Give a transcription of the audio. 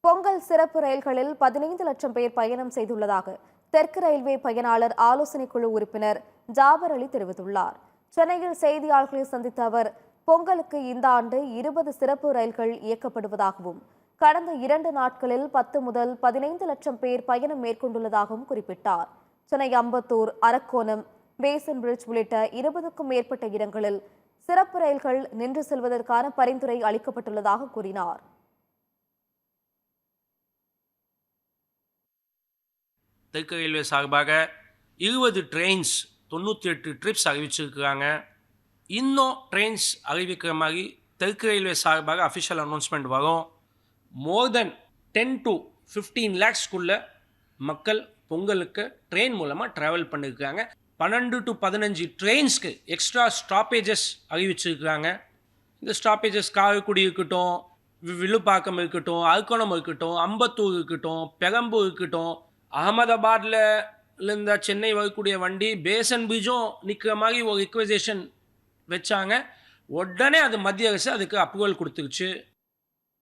பொங்கல் சிறப்பு ரயில்களில் 15 லட்சம் பேர் பயணம் செய்துள்ளதாக தெற்கு ரயில்வே பயனாளர் ஆலோசனை குழு உறுப்பினர் ஜாபர் அலி தெரிவித்துள்ளார். சென்னையில் செய்தியாளர்களை சந்தித்த அவர், பொங்கலுக்கு இந்த ஆண்டு 20 சிறப்பு ரயில்கள் இயக்கப்படுவதாகவும் கடந்த 2 நாட்களில் 10 முதல் 15 லட்சம் பேர் பயணம் மேற்கொண்டுள்ளதாகவும் குறிப்பிட்டார். சென்னை அம்பத்தூர், அரக்கோணம், பேசன் பிரிட்ஜ் உள்ளிட்ட 20க்கும் மேற்பட்ட இடங்களில் சிறப்பு ரயில்கள் நின்று செல்வதற்கான பரிந்துரை அளிக்கப்பட்டுள்ளதாக கூறினார். தெற்கு ரயில்வே சார்பாக 20 ட்ரெயின்ஸ் 98 ட்ரிப்ஸ் அறிவிச்சிருக்கிறாங்க. இன்னும் ட்ரெயின்ஸ் அறிவிக்கிற மாதிரி தெற்கு ரயில்வே சார்பாக அஃபிஷியல் அனௌன்ஸ்மெண்ட் வரும். மோர் தென் 10 to 15 லேக்ஸ்க்குள்ள மக்கள் பொங்கலுக்கு ட்ரெயின் மூலமாக ட்ராவல் பண்ணியிருக்காங்க. 12 to 15 ட்ரெயின்ஸ்க்கு எக்ஸ்ட்ரா ஸ்டாப்பேஜஸ் அறிவிச்சிருக்கிறாங்க. இந்த ஸ்டாப்பேஜஸ் காரைக்குடி இருக்கட்டும், விழுப்பாக்கம் இருக்கட்டும், அரக்கோணம் இருக்கட்டும், அம்பத்தூர் இருக்கட்டும், பெரம்பூர் இருக்கட்டும், அகமதாபாத்தில் இருந்த சென்னை வரக்கூடிய வண்டி பேசன் பிரிட்ஜும் நிற்கிற மாதிரி ஒரு ரிக்வெசேஷன் வச்சாங்க. உடனே அது மத்திய அரசு அதுக்கு அப்ரூவல் கொடுத்துருச்சு.